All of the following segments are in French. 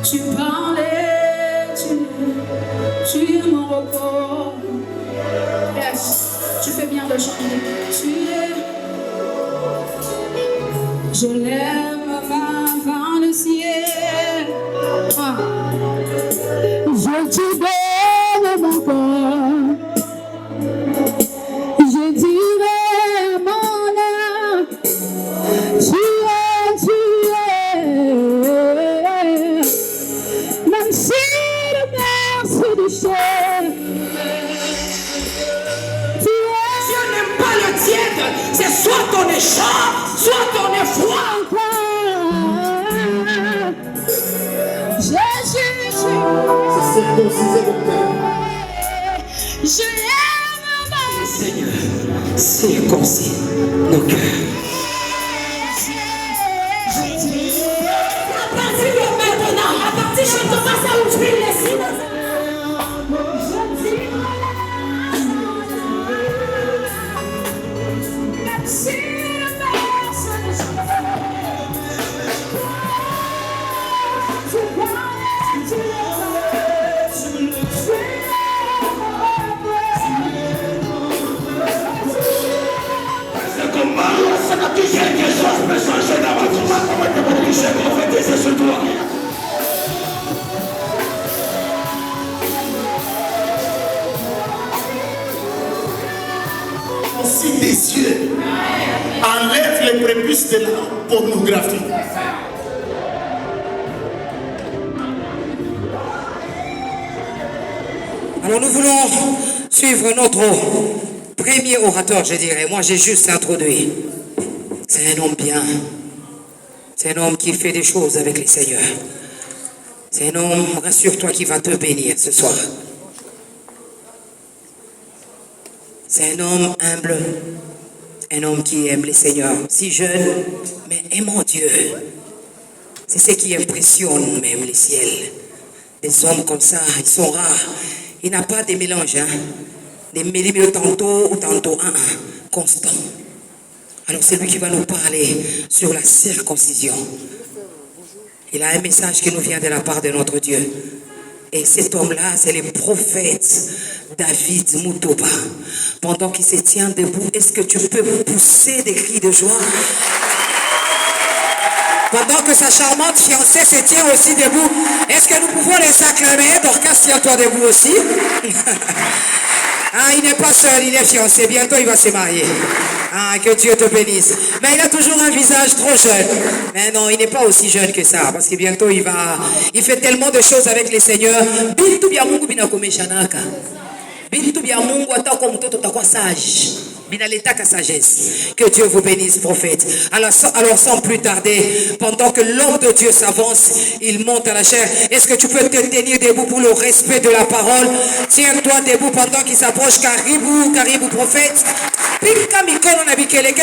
Tu parlais, tu es mon repos. Yes, tu fais bien de chanter. Tu es, je lève vers le ciel. Ah. Je te donne mon corps. Je dirai mon âme. Tu es. Même si le mer se déchire. Dieu n'aime pas le tiède. C'est soit on est chaud, soit on est froid. Je aime ma Seigneur, circoncis nos cœurs. À partir de maintenant, à partir de maintenant, ça ouvre les silences. Aussi des cieux enlève les prépuces de la pornographie. Alors nous voulons suivre notre premier orateur, je dirais. Moi, j'ai juste introduit. C'est un homme bien. C'est un homme qui fait des choses avec les seigneurs. C'est un homme, rassure-toi, qui va te bénir ce soir. C'est un homme humble, un homme qui aime les seigneurs, si jeune, mais aimant Dieu. C'est ce qui impressionne même les ciels. Des hommes comme ça, ils sont rares. Il n'a pas de mélange, hein? Des millimètres tantôt ou tantôt constant. Alors c'est lui qui va nous parler sur la circoncision. Il a un message qui nous vient de la part de notre Dieu. Et cet homme-là, c'est le prophète David Moutouba. Pendant qu'il se tient debout, est-ce que tu peux pousser des cris de joie? Pendant que sa charmante fiancée se tient aussi debout, est-ce que nous pouvons les acclamer? Dorcas, tiens-toi debout aussi. Ah, il n'est pas seul, il est fiancé. Bientôt, il va se marier. Ah, que Dieu te bénisse. Mais il a toujours un visage trop jeune. Mais non, il n'est pas aussi jeune que ça. Parce que bientôt, il fait tellement de choses avec les seigneurs. Bintu bya Mungu binakomeshanaka. Bintu bya Mungu atako mtoto takuwa sage. Binaletaka sagesse. Que Dieu vous bénisse, prophète. Alors sans plus tarder, pendant que l'homme de Dieu s'avance, il monte à la chair. Est-ce que tu peux te tenir debout pour le respect de la parole? Tiens-toi debout pendant qu'il s'approche. Caribou, prophète.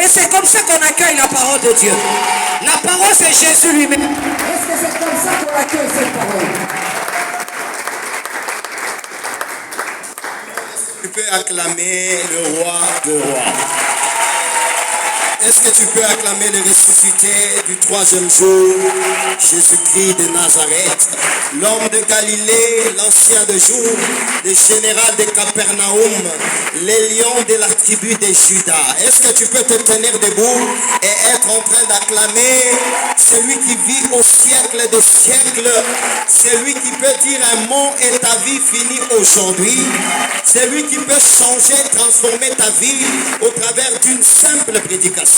C'est comme ça qu'on accueille la parole de Dieu. La parole, c'est Jésus lui-même. Est-ce que c'est comme ça qu'on accueille cette parole? Tu peux acclamer le roi de rois. Est-ce que tu peux acclamer le ressuscité du troisième jour, Jésus-Christ de Nazareth, l'homme de Galilée, l'ancien de jour, le général de Capernaum, les lions de la tribu de Juda? Est-ce que tu peux te tenir debout et être en train d'acclamer celui qui vit au siècle des siècles, celui qui peut dire un mot et ta vie finit aujourd'hui, celui qui peut changer, transformer ta vie au travers d'une simple prédication?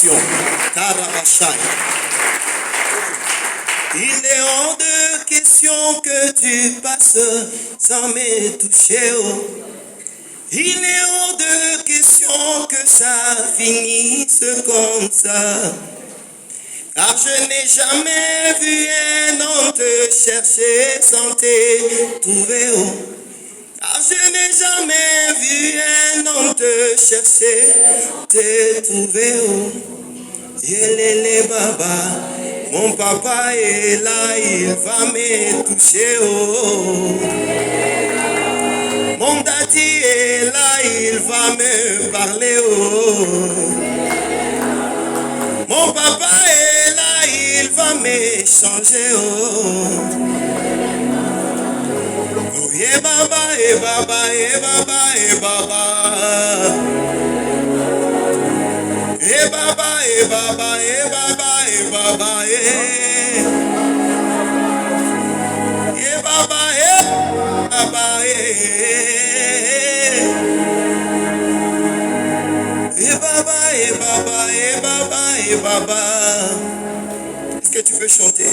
Il est hors de question que tu passes sans me toucher. Il est hors de question que ça finisse comme ça. Car je n'ai jamais vu un homme te chercher sans te trouver. Car je n'ai jamais vu un homme te chercher, te trouver. Yelele baba, mon papa est là, il va me toucher. Mon daddy est là, il va me parler. Mon papa est là, il va me changer. Baba, eh Baba, eh Baba, eh Baba. Eh Baba, eh Baba, eh Baba, eh Baba, eh. Eh Baba, eh Baba, eh. Eh Baba, eh Baba, eh Baba, eh Baba. Est-ce que tu peux chanter?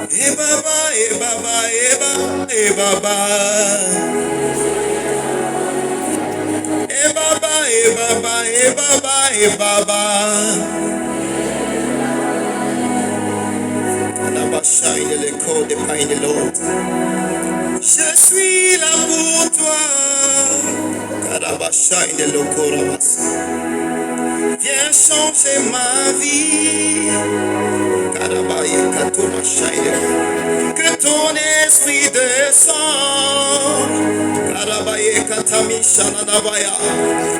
Eh Baba, eh Baba, eh Baba, eh Baba. Eh Baba, eh Baba, eh Baba, eh Baba. Là-bas, shine le corps des pains de l'autre. Je suis là pour toi. Là-bas, shine le corps. Viens changer ma vie. Que ton esprit descende.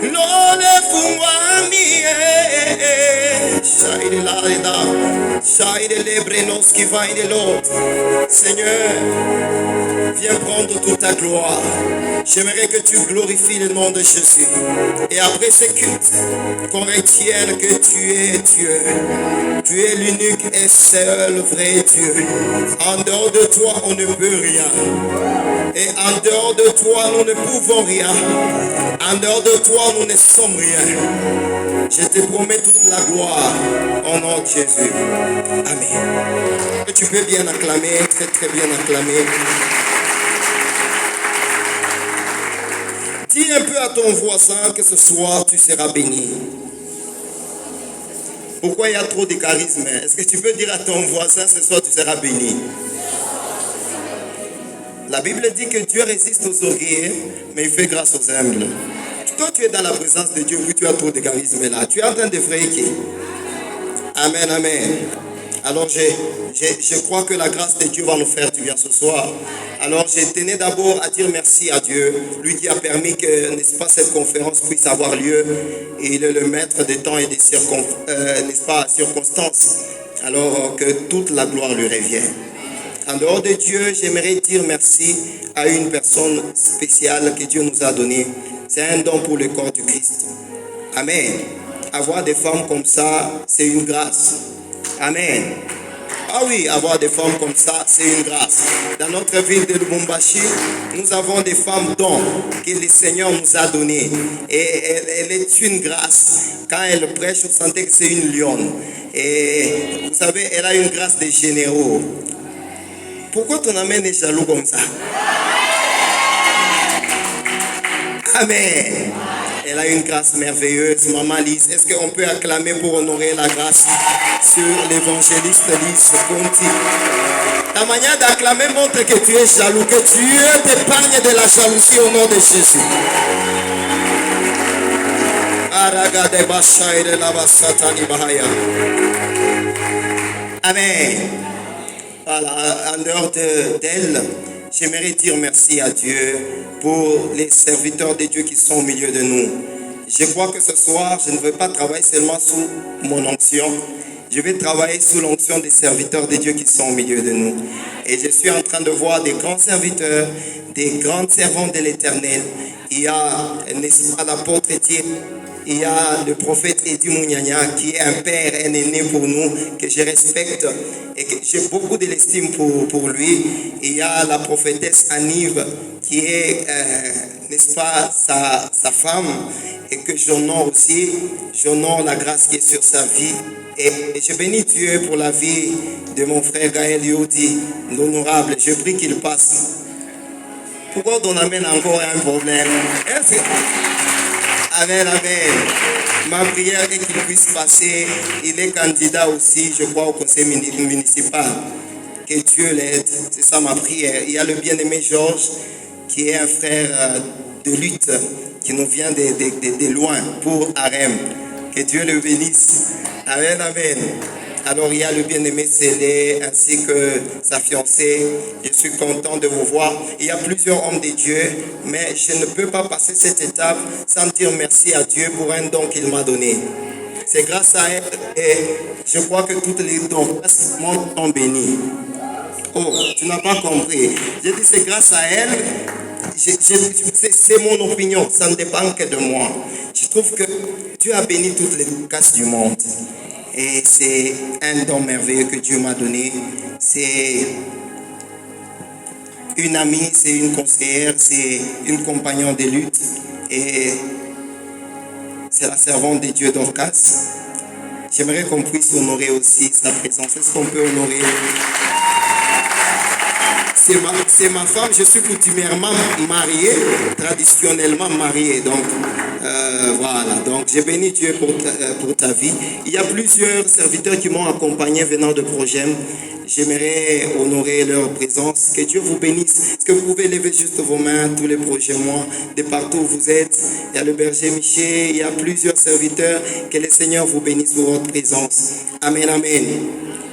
L'on est fou à Seigneur, viens prendre toute ta gloire. J'aimerais que tu glorifies le nom de Jésus. Et après ce culte, qu'on retienne que tu es Dieu. Tu es l'unique et seul vrai Dieu. En dehors de toi, on ne peut rien. Et en dehors de toi, nous ne pouvons rien. En dehors de toi, nous ne sommes rien. Je te promets toute la gloire au nom de Jésus. Amen. Tu peux bien acclamer, très très bien acclamer. Dis un peu à ton voisin que ce soir tu seras béni. Pourquoi il y a trop de charisme? Est-ce que tu peux dire à ton voisin ce soir tu seras béni? La Bible dit que Dieu résiste aux orgueilleux, mais il fait grâce aux humbles. Toi, tu es dans la présence de Dieu, puis tu as trop de charisme là. Tu es en train de frayer. Amen, amen. Alors, je crois que la grâce de Dieu va nous faire du bien ce soir. Alors, je tenais d'abord à dire merci à Dieu, lui qui a permis que, n'est-ce pas, cette conférence puisse avoir lieu. Et il est le maître des temps et des circonstances. Alors, que toute la gloire lui revienne. En dehors de Dieu, j'aimerais dire merci à une personne spéciale que Dieu nous a donnée. C'est un don pour le corps du Christ. Amen. Avoir des femmes comme ça, c'est une grâce. Amen. Ah oui, avoir des femmes comme ça, c'est une grâce. Dans notre ville de Lubumbashi, nous avons des femmes dons que le Seigneur nous a données. Et elle est une grâce. Quand elle prêche, on sentait que c'est une lionne. Et vous savez, elle a une grâce de généraux. Pourquoi ton amène est jaloux comme ça? Amen. Elle a une grâce merveilleuse. Maman Lise, est-ce qu'on peut acclamer pour honorer la grâce sur l'évangéliste Lise Conti? Ta manière d'acclamer montre que tu es jaloux, que Dieu t'épargne de la jalousie au nom de Jésus. Amen. Voilà, en dehors d'elle, j'aimerais dire merci à Dieu pour les serviteurs de Dieu qui sont au milieu de nous. Je crois que ce soir, je ne vais pas travailler seulement sous mon onction. Je vais travailler sous l'onction des serviteurs de Dieu qui sont au milieu de nous. Et je suis en train de voir des grands serviteurs, des grands servants de l'Éternel. Il y a, n'est-ce pas, l'apôtre Étienne. Il y a le prophète Edi Mougnagna qui est un père, un aîné pour nous, que je respecte et que j'ai beaucoup de l'estime pour lui. Il y a la prophétesse Anive qui est, n'est-ce pas, sa femme et que j'honore aussi. J'honore la grâce qui est sur sa vie. Et je bénis Dieu pour la vie de mon frère Gaël Yodi, l'honorable. Je prie qu'il passe. Pourquoi on amène encore un problème? Amen, amen. Ma prière est qu'il puisse passer. Il est candidat aussi, je crois, au conseil municipal. Que Dieu l'aide. C'est ça ma prière. Il y a le bien-aimé Georges, qui est un frère de lutte, qui nous vient de loin pour Harem. Que Dieu le bénisse. Amen, amen. Alors il y a le bien-aimé Célé ainsi que sa fiancée. Je suis content de vous voir. Il y a plusieurs hommes de Dieu, mais je ne peux pas passer cette étape sans dire merci à Dieu pour un don qu'il m'a donné. C'est grâce à elle et je crois que toutes les dons sont bénis. Oh, tu n'as pas compris. J'ai dit c'est grâce à elle C'est mon opinion, ça ne dépend que de moi. Je trouve que Dieu a béni toutes les castes du monde. Et c'est un don merveilleux que Dieu m'a donné. C'est une amie, c'est une conseillère, c'est une compagnon de lutte. Et c'est la servante de Dieu Dorcas. J'aimerais qu'on puisse honorer aussi sa présence. Est-ce qu'on peut honorer? C'est ma femme, je suis coutumièrement marié, traditionnellement marié. Donc, voilà. Donc, j'ai béni Dieu pour ta vie. Il y a plusieurs serviteurs qui m'ont accompagné venant de Progem. J'aimerais honorer leur présence. Que Dieu vous bénisse. Est-ce que vous pouvez lever juste vos mains, tous les projets, moi, de partout où vous êtes? Il y a le berger Michel, il y a plusieurs serviteurs. Que le Seigneur vous bénisse pour votre présence. Amen, amen.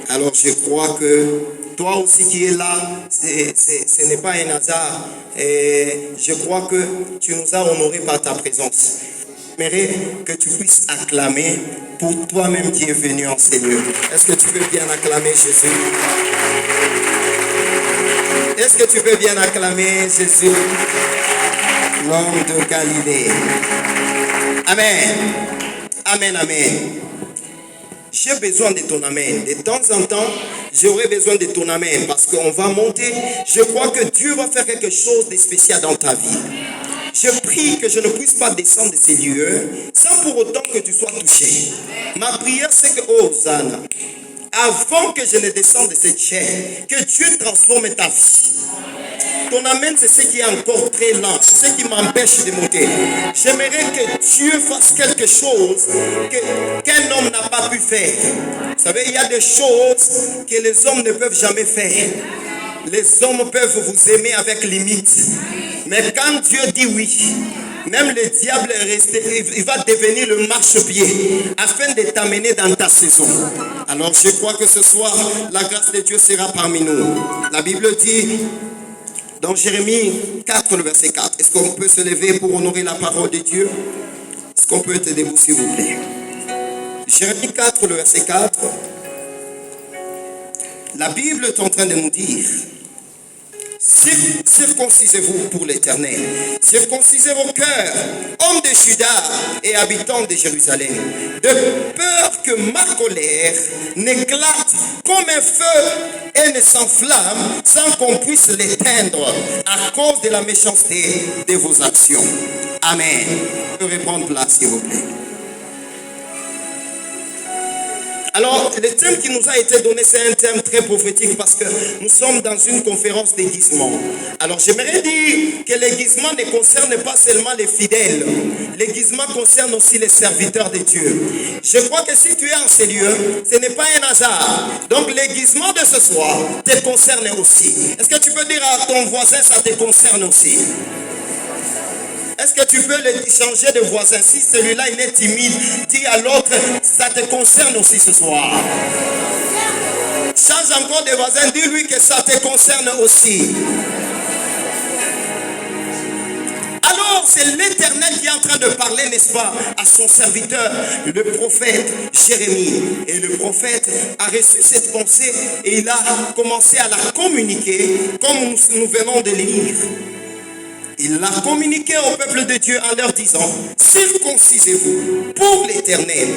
Alors, je crois que toi aussi qui es là, ce n'est pas un hasard. Et je crois que tu nous as honorés par ta présence. J'aimerais que tu puisses acclamer pour toi-même qui es venu en ces lieux. Est-ce que tu peux bien acclamer Jésus? Est-ce que tu peux bien acclamer Jésus, l'homme de Galilée? Amen. Amen, amen. J'ai besoin de ton amen. De temps en temps, j'aurai besoin de ton amen parce qu'on va monter. Je crois que Dieu va faire quelque chose de spécial dans ta vie. Je prie que je ne puisse pas descendre de ces lieux sans pour autant que tu sois touché. Ma prière, c'est que, oh Hosanna, avant que je ne descende de cette chair, que Dieu transforme ta vie. Ton amen, c'est ce qui est encore très lent, c'est ce qui m'empêche de monter. J'aimerais que Dieu fasse quelque chose qu'un homme n'a pas pu faire. Vous savez, il y a des choses que les hommes ne peuvent jamais faire. Les hommes peuvent vous aimer avec limite. Mais quand Dieu dit oui, même le diable est resté, il va devenir le marchepied afin de t'amener dans ta saison. Alors je crois que ce soir, la grâce de Dieu sera parmi nous. La Bible dit dans Jérémie 4, le verset 4. Est-ce qu'on peut se lever pour honorer la parole de Dieu? Est-ce qu'on peut être debout, s'il vous plaît? Jérémie 4, le verset 4. La Bible est en train de nous dire: circoncisez-vous pour l'Éternel, circoncisez vos cœurs, hommes de Juda et habitants de Jérusalem, de peur que ma colère n'éclate comme un feu et ne s'enflamme sans qu'on puisse l'éteindre à cause de la méchanceté de vos actions. Amen. Je vais prendre place, s'il vous plaît. Alors, le thème qui nous a été donné, c'est un thème très prophétique parce que nous sommes dans une conférence d'aiguisement. Alors, j'aimerais dire que l'aiguisement ne concerne pas seulement les fidèles. L'aiguisement concerne aussi les serviteurs de Dieu. Je crois que si tu es en ces lieux, ce n'est pas un hasard. Donc, l'aiguisement de ce soir te concerne aussi. Est-ce que tu peux dire à ton voisin, ça te concerne aussi? Est-ce que tu peux changer de voisin? Si celui-là il est timide, dis à l'autre, ça te concerne aussi ce soir. Change encore de voisin, dis-lui que ça te concerne aussi. Alors, c'est l'Éternel qui est en train de parler, n'est-ce pas, à son serviteur, le prophète Jérémie. Et le prophète a reçu cette pensée et il a commencé à la communiquer comme nous venons de lire. Il l'a communiqué au peuple de Dieu en leur disant: circoncisez-vous pour l'Éternel.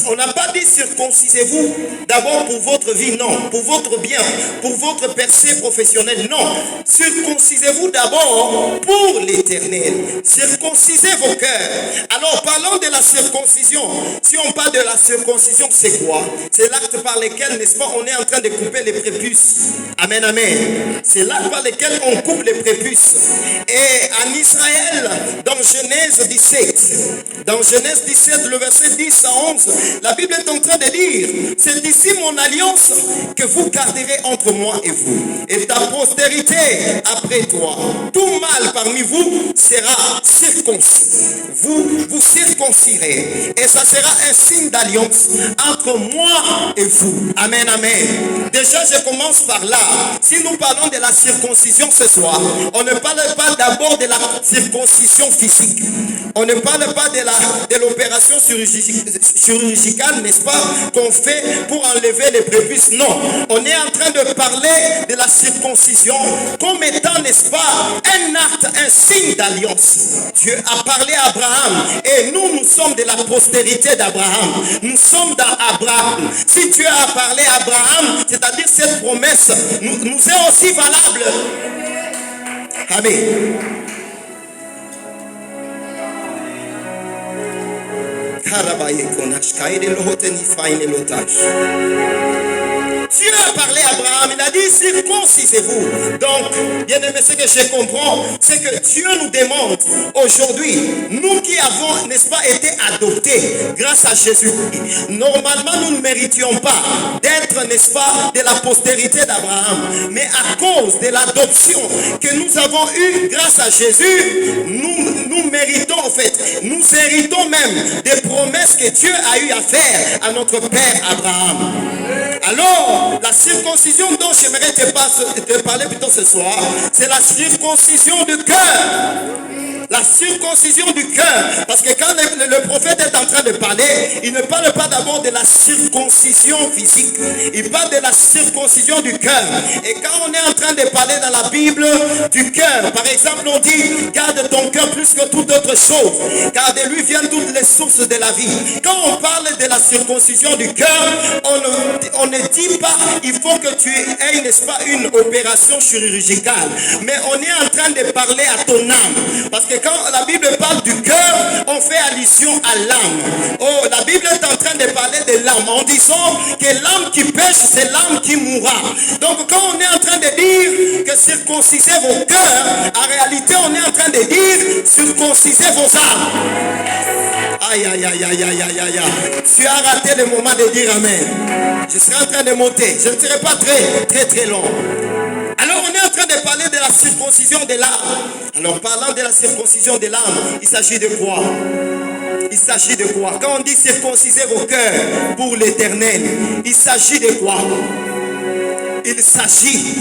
On n'a pas dit circoncisez-vous d'abord pour votre vie, non, pour votre bien, pour votre percée professionnelle, non. Circoncisez-vous d'abord pour l'Éternel. Circoncisez vos cœurs. Alors parlons de la circoncision. Si on parle de la circoncision, c'est quoi? C'est l'acte par lequel, n'est-ce pas, on est en train de couper les prépuces. Amen, amen. C'est l'acte par lequel on coupe les prépuces. Et en Israël, dans Genèse 17, le verset 10 à 11, la Bible est en train de dire: c'est ici mon alliance que vous garderez entre moi et vous, et ta postérité après toi. Tout mâle parmi vous sera circoncis. Vous circoncirez, et ça sera un signe d'alliance entre moi et vous. Amen, amen. Déjà, je commence par là. Si nous parlons de la circoncision ce soir, on ne parle pas d'abord de la circoncision physique. On ne parle pas de l'opération chirurgicale, n'est-ce pas, qu'on fait pour enlever les prépuces. Non, on est en train de parler de la circoncision comme étant, n'est-ce pas, un acte, un signe d'alliance. Dieu a parlé à Abraham et nous sommes de la postérité d'Abraham. Nous sommes dans Abraham. Si Dieu a parlé à Abraham, c'est-à-dire cette promesse nous est aussi valable. Amen. Dieu a parlé à Abraham, il a dit circoncisez-vous. Donc, bien aimé, ce que je comprends, c'est que Dieu nous demande aujourd'hui, nous qui avons, n'est-ce pas, été adoptés grâce à Jésus. Normalement, nous ne méritions pas d'être, n'est-ce pas, de la postérité d'Abraham. Mais à cause de l'adoption que nous avons eue grâce à Jésus, nous méritons, en fait, nous héritons même des promesses que Dieu a eu à faire à notre père Abraham. Alors, la circoncision dont j'aimerais te parler plutôt ce soir, c'est la circoncision du cœur. La circoncision du cœur. Parce que quand le prophète est en train de parler, il ne parle pas d'abord de la circoncision physique. Il parle de la circoncision du cœur. Et quand on est en train de parler dans la Bible du cœur, par exemple, on dit, garde ton cœur plus que toute autre chose, car de lui viennent toutes les sources de la vie. Quand on parle de la circoncision du cœur, on ne dit pas, il faut que tu aies, n'est-ce pas, une opération chirurgicale. Mais on est en train de parler à ton âme. Parce que quand la Bible parle du cœur, on fait allusion à l'âme. Oh, la Bible est en train de parler de l'âme en disant que l'âme qui pêche, c'est l'âme qui mourra. Donc quand on est en train de dire que circoncisez vos cœurs, en réalité on est en train de dire circoncisez vos âmes. Aïe, aïe, aïe, aïe, aïe, aïe, aïe. Tu as raté le moment de dire amen. Je serai en train de monter. Je ne serai pas très long. Alors on est en train de parler de la circoncision de l'âme. Alors parlant de la circoncision de l'âme, il s'agit de quoi? Il s'agit de quoi? Quand on dit circonciser vos cœurs pour l'éternel, il s'agit de quoi? Il s'agit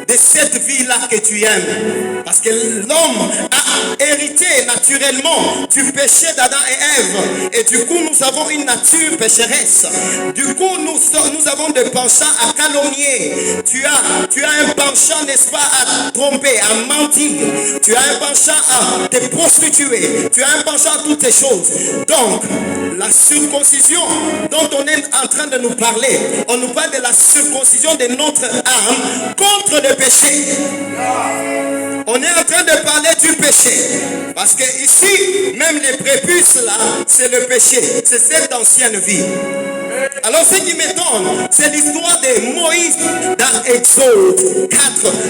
de cette vie-là que tu aimes. Parce que l'homme a hérité naturellement du péché d'Adam et Ève. Et du coup, nous avons une nature pécheresse. Du coup, nous avons des penchants à calomnier. Tu as un penchant, n'est-ce pas, à tromper, à mentir. Tu as un penchant à te prostituer. Tu as un penchant à toutes ces choses. Donc, la circoncision dont on est en train de nous parler, on nous parle de la circoncision de notre âme contre le péché. On est en train de parler du péché. Parce que ici, même les prépuces là, c'est le péché. C'est cette ancienne vie. Alors ce qui m'étonne, c'est l'histoire de Moïse dans Exode 4,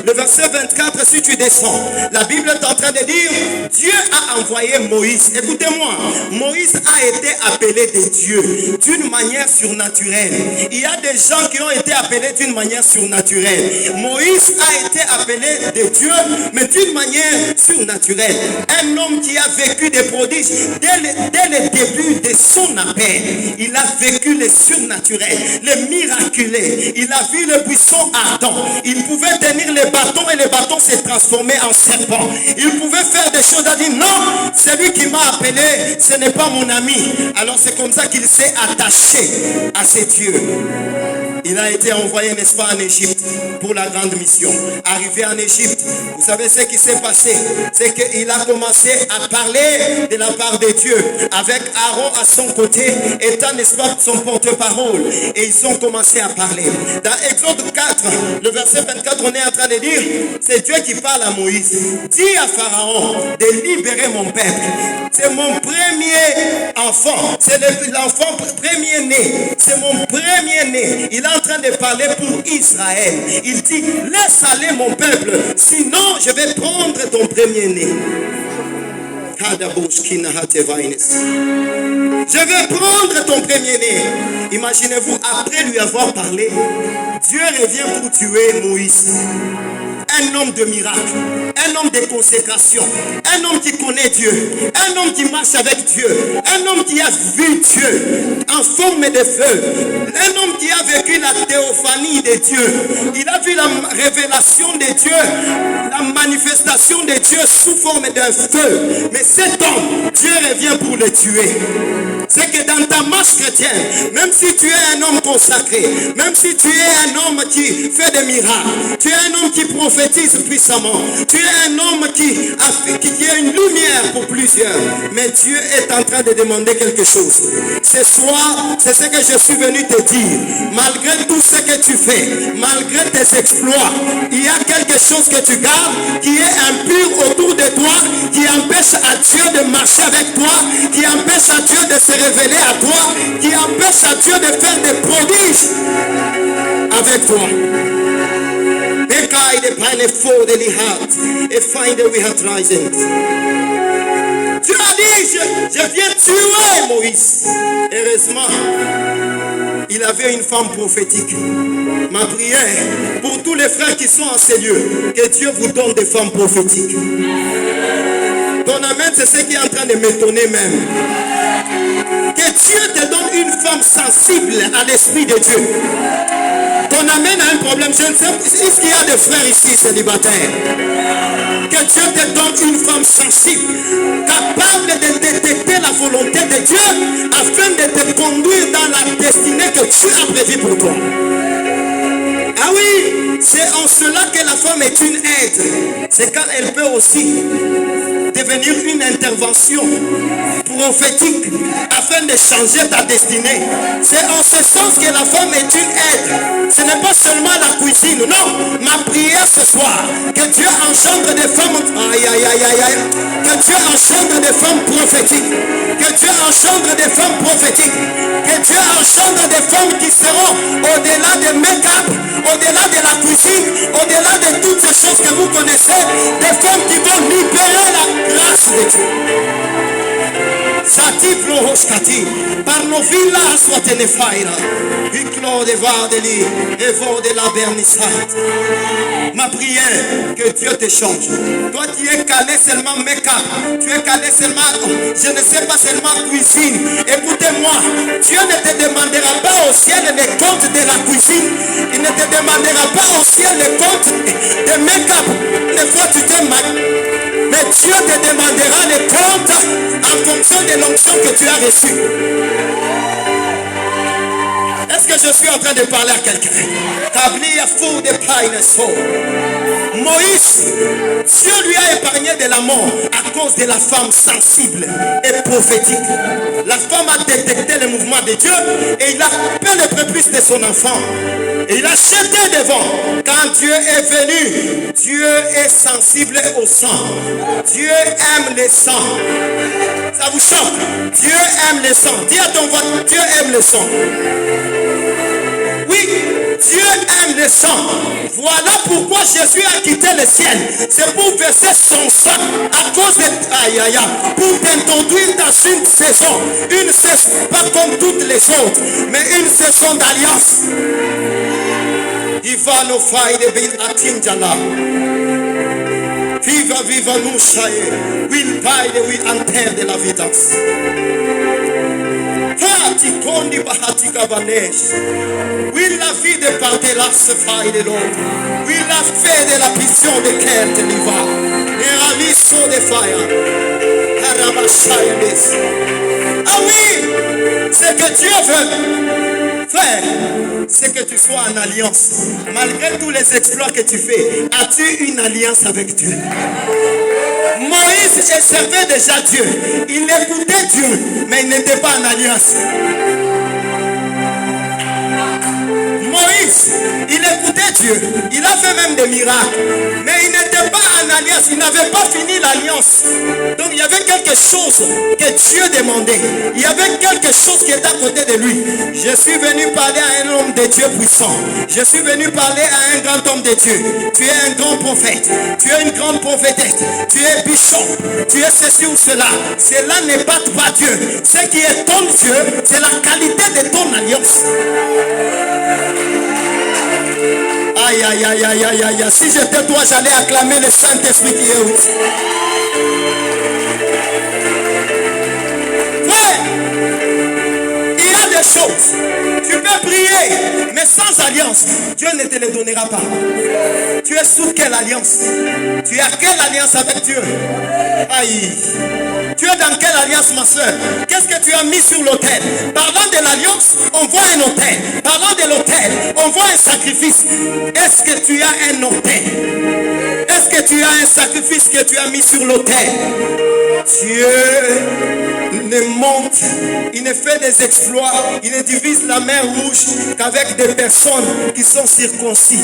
le verset 24, si tu descends. La Bible est en train de dire, Dieu a envoyé Moïse. Écoutez-moi, Moïse a été appelé de Dieu d'une manière surnaturelle. Il y a des gens qui ont été appelés d'une manière surnaturelle. Moïse a été appelé de Dieu, mais d'une manière surnaturelle. Un homme qui a vécu des prodiges dès le début de son appel. Il a vécu les surnaturel, le miraculé. Il a vu le buisson ardent. Il pouvait tenir le bâton et le bâton s'est transformé en serpent. Il pouvait faire des choses. Il a dit non, celui qui m'a appelé, ce n'est pas mon ami. Alors c'est comme ça qu'il s'est attaché à ses dieux. Il a été envoyé, n'est-ce pas, en Égypte pour la grande mission. Arrivé en Égypte, vous savez ce qui s'est passé? C'est qu'il a commencé à parler de la part de Dieu avec Aaron à son côté, étant, n'est-ce pas, son porte-parole. Et ils ont commencé à parler. Dans Exode 4, le verset 24, on est en train de dire, c'est Dieu qui parle à Moïse. Dis à Pharaon de libérer mon peuple. C'est mon premier enfant. C'est l'enfant premier-né. C'est mon premier-né. Il est en train de parler pour Israël. Il dit, laisse aller mon peuple, sinon je vais prendre ton premier-né. Je vais prendre ton premier-né. Imaginez-vous, après lui avoir parlé, Dieu revient pour tuer Moïse. Un homme de miracle, un homme de consécration, un homme qui connaît Dieu, un homme qui marche avec Dieu, un homme qui a vu Dieu en forme de feu, un homme qui a vécu la théophanie de Dieu. Il a vu la révélation de Dieu, la manifestation de Dieu sous forme d'un feu. Mais cet homme, Dieu revient pour le tuer. c'est que dans ta marche chrétienne, même si tu es un homme consacré, même si tu es un homme qui fait des miracles, tu es un homme qui prophétise puissamment, tu es un homme qui a une lumière pour plusieurs, mais Dieu est en train de demander quelque chose. Ce soir, c'est ce que je suis venu te dire. Malgré tout ce que tu fais, malgré tes exploits, il y a quelque chose que tu gardes qui est impur autour de toi, qui empêche à Dieu de marcher avec toi, qui empêche à Dieu de se révéler à toi, qui empêche à Dieu de faire des prodiges avec toi. Tu as dit, je viens tuer Moïse. Heureusement, il avait une femme prophétique. Ma prière pour tous les frères qui sont en ces lieux, que Dieu vous donne des femmes prophétiques. Ton amen, c'est ce qui est en train de m'étonner même. Que Dieu te donne une femme sensible à l'Esprit de Dieu. Ton amen a un problème. Je ne sais pas, est-ce qu'il y a des frères ici célibataires? Que Dieu te donne une femme sensible, capable de détecter la volonté de Dieu afin de te conduire dans la destinée que Dieu a prévue pour toi. Ah oui, c'est en cela que la femme est une aide. C'est quand elle peut aussi devenir une intervention prophétique afin de changer ta destinée. C'est en ce sens que la femme est une aide. Ce n'est pas seulement la cuisine. Non, ma prière ce soir, que Dieu engendre des femmes, que Dieu engendre des femmes prophétiques, que Dieu engendre des femmes prophétiques, que Dieu engendre des femmes qui seront au-delà des make-up, au-delà de la cuisine, au-delà de toutes ces choses que vous connaissez, des femmes qui vont libérer la grâce de Dieu. Sati prohoskati, par nos villas soit ne faira, viclo de vadeli, et vos de la vernissade. Ma prière, que Dieu te change. Toi qui es calé seulement make-up, tu es calé seulement, je ne sais pas seulement cuisine. Écoutez-moi, Dieu ne te demandera pas au ciel les comptes de la cuisine. Il ne te demandera pas au ciel les comptes de make-up. Des fois tu t'es mal. Mais Dieu te demandera les comptes en fonction de l'onction que tu as reçue. Est-ce que je suis en train de parler à quelqu'un? Moïse, Dieu lui a épargné de la mort à cause de la femme sensible et prophétique. La femme a détecté le mouvement de Dieu et il a coupé le prépuce de son enfant. Et il a jeté devant. Quand Dieu est venu, Dieu est sensible au sang. Dieu aime le sang. Ça vous choque? Dieu aime le sang. Dis à ton voisin, Dieu aime le sang. Oui, Dieu aime le sang. Voilà pourquoi Jésus a quitté le ciel. C'est pour verser son sang à cause de pour t'introduire dans une saison. Une saison, pas comme toutes les autres, mais une saison d'alliance. Il va nous faire de bil atinjala. Viva, viva nous chaye. Will paye de will enterre de la vidance. Oui, la vie de Pantela se faille de l'autre. Oui, la fait de la vision de Kert Liva. Et Ramisso de Fire. Ah oui, c'est que Dieu veut. Frère, c'est que tu sois en alliance. Malgré tous les exploits que tu fais, as-tu une alliance avec Dieu? Moïse servait déjà Dieu. Il écoutait Dieu, mais il n'était pas en alliance. Moïse, il écoutait Dieu. Il a fait même des miracles. Mais il n'était pas en alliance. Il n'avait pas fini l'alliance. Donc il y avait quelque chose que Dieu demandait. Il y avait quelque chose qui était à côté de lui. Je suis venu parler à un homme de Dieu puissant. Je suis venu parler à un grand homme de Dieu. Tu es un grand prophète. Tu es une grande prophétesse. Tu es bishop. Tu es ceci ou cela. Cela n'est pas Dieu. Ce qui est ton Dieu, c'est la qualité de ton alliance. Aïe, aïe, aïe, aïe, aïe, aïe. Si j'étais toi, j'allais acclamer le Saint-Esprit qui est où? Frère, il y a des choses. Tu peux prier, mais sans alliance, Dieu ne te les donnera pas. Tu es sous quelle alliance? Tu as quelle alliance avec Dieu? Aïe. Tu es dans dans quelle alliance, ma soeur? Qu'est-ce que tu as mis sur l'autel? Parlant de l'alliance, on voit un autel. Parlant de l'autel, on voit un sacrifice. Est-ce que tu as un autel? Est-ce que tu as un sacrifice que tu as mis sur l'autel? Dieu ne monte, il ne fait des exploits, il ne divise la mer Rouge qu'avec des personnes qui sont circoncis.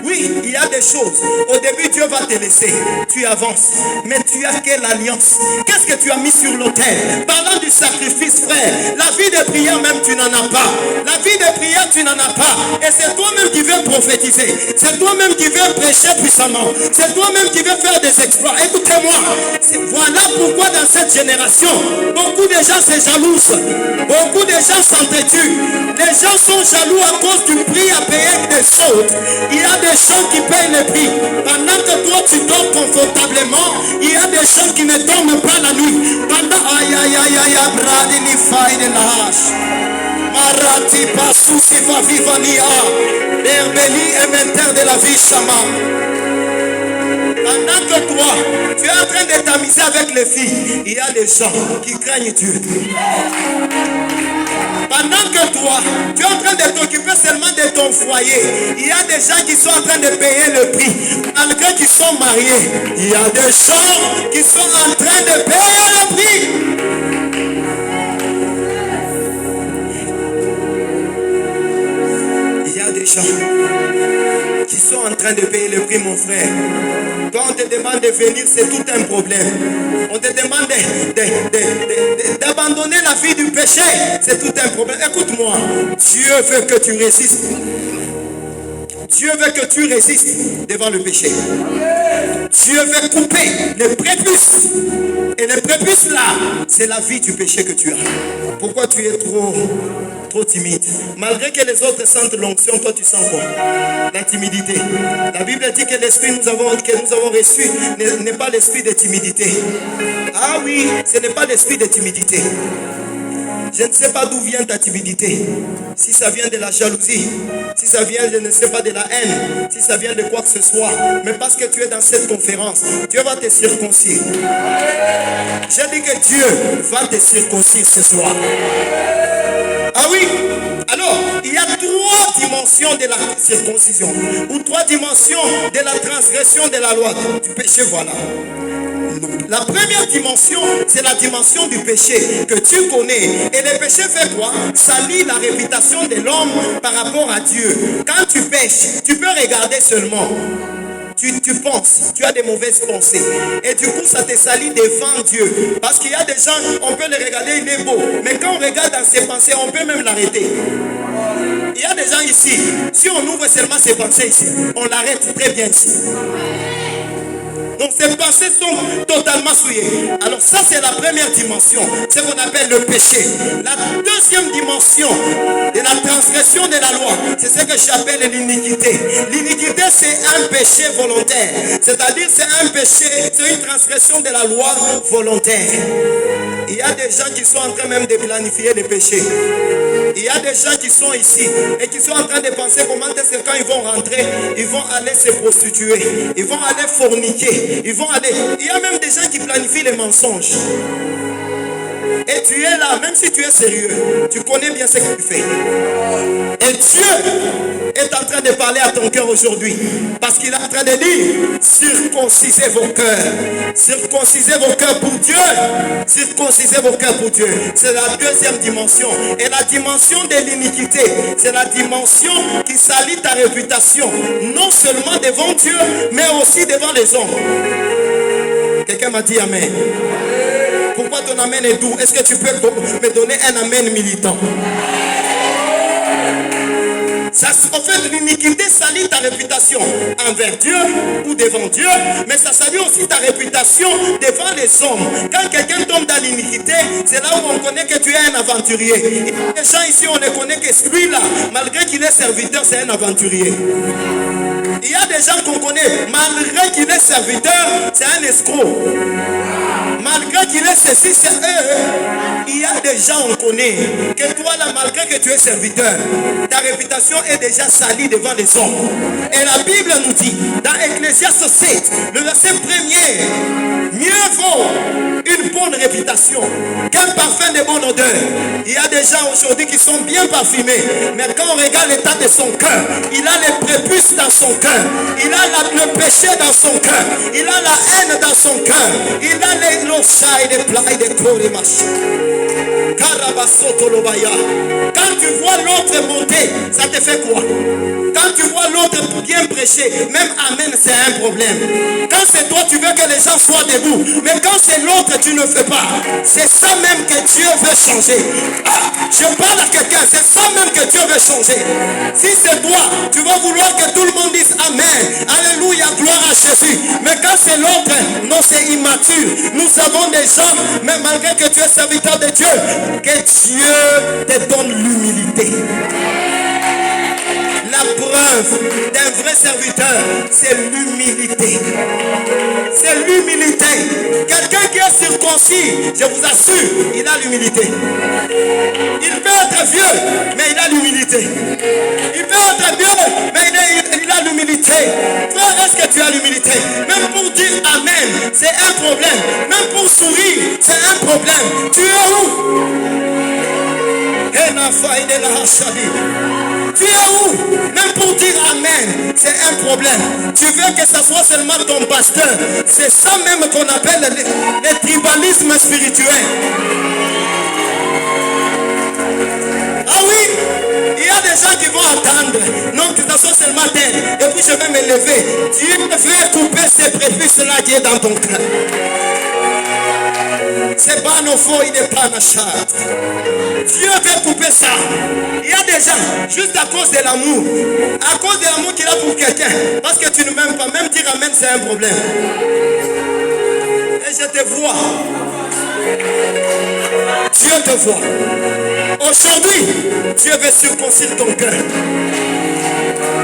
Oui, il y a des choses. Au début, Dieu va te laisser. Tu avances. Mais tu as quelle alliance? Qu'est-ce que tu as mis sur l'autel? Parlant du sacrifice, frère. La vie de prière même, tu n'en as pas. La vie de prière, tu n'en as pas. Et c'est toi-même qui veux prophétiser. C'est toi-même qui veux prêcher puissamment. C'est toi-même qui veux faire des exploits. Écoutez-moi. Voilà pourquoi dans cette génération, beaucoup de gens se jalousent. Beaucoup de gens s'entretuent. Les gens sont jaloux à cause du prix à payer des choses. Il y a des gens qui payent le prix. Pendant que toi tu dors confortablement, il y a des gens qui ne dorment pas la nuit. Pendant Bradini Faï de la hache. Marati Pasousi va vivania. Berbeli et menteur de la vie Shama. Pendant que toi, tu es en train de t'amuser avec les filles, il y a des gens qui craignent Dieu. Pendant que toi, tu es en train de t'occuper seulement de ton foyer, il y a des gens qui sont en train de payer le prix. Malgré qu'ils sont mariés, il y a des gens qui sont en train de payer le prix. Il y a des gens qui sont en train de payer le prix, mon frère. Quand on te demande de venir, c'est tout un problème. On te demande d'abandonner la vie du péché, c'est tout un problème. Écoute-moi, Dieu veut que tu résistes. Dieu veut que tu résistes devant le péché. Dieu veut couper les prépuces. Et les prépuces là, c'est la vie du péché que tu as. Pourquoi tu es trop timide? Malgré que les autres sentent l'onction, toi tu sens quoi? La timidité. La Bible dit que l'esprit que nous avons reçu n'est pas l'esprit de timidité. Ah oui, ce n'est pas l'esprit de timidité. Je ne sais pas d'où vient ta timidité. Si ça vient de la jalousie, si ça vient, je ne sais pas, de la haine, si ça vient de quoi que ce soit, mais parce que tu es dans cette conférence, Dieu va te circoncire. J'ai dit que Dieu va te circoncire ce soir. Ah oui? Alors, il y a 3 dimensions de la circoncision, ou 3 dimensions de la transgression de la loi du péché, voilà. La première dimension, c'est la dimension du péché que tu connais. Et le péché fait quoi? Salit la réputation de l'homme par rapport à Dieu. Quand tu pêches, tu peux regarder seulement. Tu penses, tu as des mauvaises pensées. Et du coup, ça te salit devant Dieu. Parce qu'il y a des gens, on peut les regarder, il est beau. Mais quand on regarde dans ses pensées, on peut même l'arrêter. Il y a des gens ici, si on ouvre seulement ses pensées ici, on l'arrête très bien ici. Donc ces pensées sont totalement souillées. Alors ça c'est la première dimension, c'est ce qu'on appelle le péché. La deuxième dimension de la transgression de la loi, c'est ce que j'appelle l'iniquité. L'iniquité c'est un péché volontaire. C'est-à-dire c'est un péché, c'est une transgression de la loi volontaire. Il y a des gens qui sont en train même de planifier les péchés. Il y a des gens qui sont ici et qui sont en train de penser comment est-ce que quand ils vont rentrer, ils vont aller se prostituer, ils vont aller forniquer, ils vont aller... Il y a même des gens qui planifient les mensonges. Et tu es là, même si tu es sérieux, tu connais bien ce que tu fais. Et Dieu est en train de parler à ton cœur aujourd'hui. Parce qu'il est en train de dire, circoncisez vos cœurs. Circoncisez vos cœurs pour Dieu. Circoncisez vos cœurs pour Dieu. C'est la deuxième dimension. Et la dimension de l'iniquité, c'est la dimension qui salit ta réputation. Non seulement devant Dieu, mais aussi devant les hommes. Quelqu'un m'a dit amen. Pourquoi ton amen est doux? Est-ce que tu peux me donner un amen militant? Ça, en fait, l'iniquité salit ta réputation envers Dieu ou devant Dieu, mais ça salit aussi ta réputation devant les hommes. Quand quelqu'un tombe dans l'iniquité, c'est là où on connaît que tu es un aventurier. Et les gens ici, on ne connaît que celui-là, malgré qu'il est serviteur, c'est un aventurier. Il y a des gens qu'on connaît, malgré qu'il est serviteur, c'est un escroc. Malgré qu'il est ceci, c'est eux. Il y a des gens, on connaît, que toi là, malgré que tu es serviteur, ta réputation est déjà salie devant les hommes. Et la Bible nous dit, dans Ecclésiaste 7, le verset 1er, mieux vaut une bonne réputation qu'un parfum de bonne odeur. Il y a des gens aujourd'hui qui sont bien parfumés, mais quand on regarde l'état de son cœur, il a les prépuces dans son cœur, il a le péché dans son cœur, il a la haine dans son cœur, il a les lochas et les plats et les corps et machin. Quand tu vois l'autre monter, ça te fait quoi? Quand tu vois l'autre bien prêcher, même amen, c'est un problème. Quand c'est toi, tu veux que les gens soient debout. Mais quand c'est l'autre, tu ne fais pas. C'est ça même que Dieu veut changer. Ah, je parle à quelqu'un, c'est ça même que Dieu veut changer. Si c'est toi, tu vas vouloir que tout le monde dise amen. Alléluia, gloire à Jésus. Mais quand c'est l'autre, non, c'est immature. Nous avons des gens, mais malgré que tu es serviteur de Dieu, que Dieu te donne l'humilité. La preuve d'un vrai serviteur, c'est l'humilité. C'est l'humilité. Quelqu'un qui est circoncis, je vous assure, il a l'humilité. Il peut être vieux, mais il a l'humilité. Il peut être vieux, mais il a l'humilité. Frère, est-ce que tu as l'humilité? Même pour dire amen, c'est un problème. Même pour sourire, c'est un problème. Tu es où? Tu es où? Même pour dire amen, c'est un problème. Tu veux que ce soit seulement ton pasteur. C'est ça même qu'on appelle le tribalisme spirituel. Ah oui, il y a des gens qui vont attendre. Non, que ça soit seulement terre. Et puis je vais me lever. Dieu veut couper ces prépuces-là qui est dans ton cœur. C'est pas nos faux, il n'est pas machat. Dieu veut couper ça. Il y a des gens, juste à cause de l'amour, à cause de l'amour qu'il a pour quelqu'un, parce que tu ne m'aimes pas, même dire amen, c'est un problème. Et je te vois. Dieu te voit. Aujourd'hui, Dieu veut circoncire ton cœur.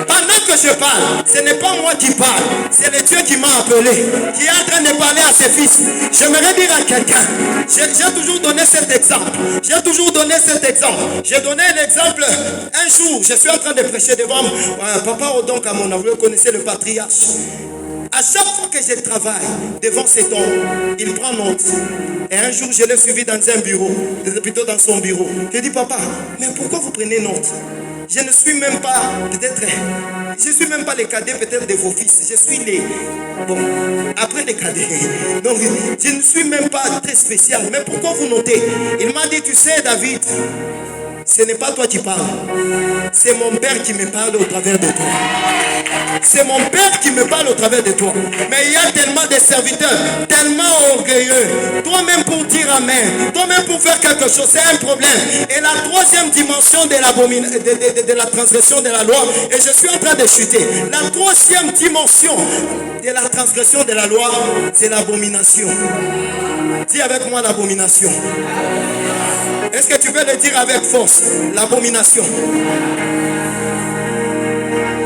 Pendant que je parle, ce n'est pas moi qui parle, c'est le Dieu qui m'a appelé, qui est en train de parler à ses fils. J'aimerais dire à quelqu'un, j'ai toujours donné cet exemple. J'ai toujours donné cet exemple. J'ai donné l'exemple, un jour, je suis en train de prêcher devant Papa Odon Kamona, vous le connaissez, le patriarche. À chaque fois que je travaille devant cet homme, il prend note. Et un jour, je l'ai suivi dans un bureau, plutôt dans son bureau. Je dis, papa, mais pourquoi vous prenez note? Je ne suis même pas, peut-être, je ne suis même pas le cadet peut-être de vos fils. Je suis les, bon, après les cadets. Donc, je ne suis même pas très spécial. Mais pourquoi vous notez? Il m'a dit, tu sais, David, ce n'est pas toi qui parles. C'est mon père qui me parle au travers de toi. C'est mon père qui me parle au travers de toi. Mais il y a tellement de serviteurs, tellement orgueilleux. Toi-même pour dire amen, toi-même pour faire quelque chose, c'est un problème. Et la troisième dimension de la transgression de la loi, et je suis en train de chuter. La troisième dimension de la transgression de la loi, c'est l'abomination. Dis avec moi l'abomination. Est-ce que tu veux le dire avec force? L'abomination.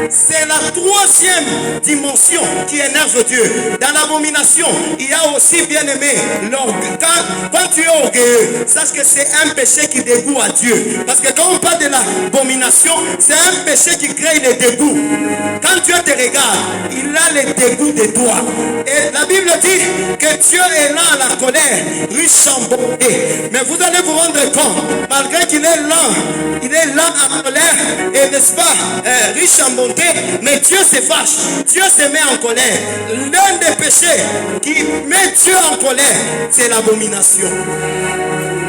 C'est la troisième dimension qui énerve Dieu. Dans l'abomination, il y a aussi, bien aimé, quand tu es orgueilleux, sache que c'est un péché qui dégoûte à Dieu. Parce que quand on parle de l'abomination, c'est un péché qui crée le dégoût. Quand Dieu te regarde, il a le dégoût de toi. Et la Bible dit que Dieu est lent à la colère, riche en bonté. Mais vous allez vous rendre compte, malgré qu'il est lent, il est lent à la colère, et n'est-ce pas, riche en bonté. Mais Dieu se fâche, Dieu se met en colère. L'un des péchés qui met Dieu en colère, c'est l'abomination.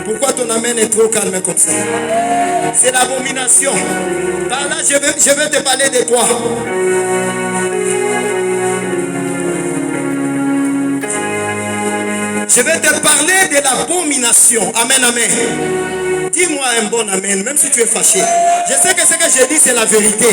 Pourquoi ton amen est trop calme comme ça? C'est l'abomination. Par là, je vais te parler de quoi? Je vais te parler de l'abomination. Amen, amen. Dis-moi un bon amen, même si tu es fâché. Je sais que ce que j'ai dit, c'est la vérité.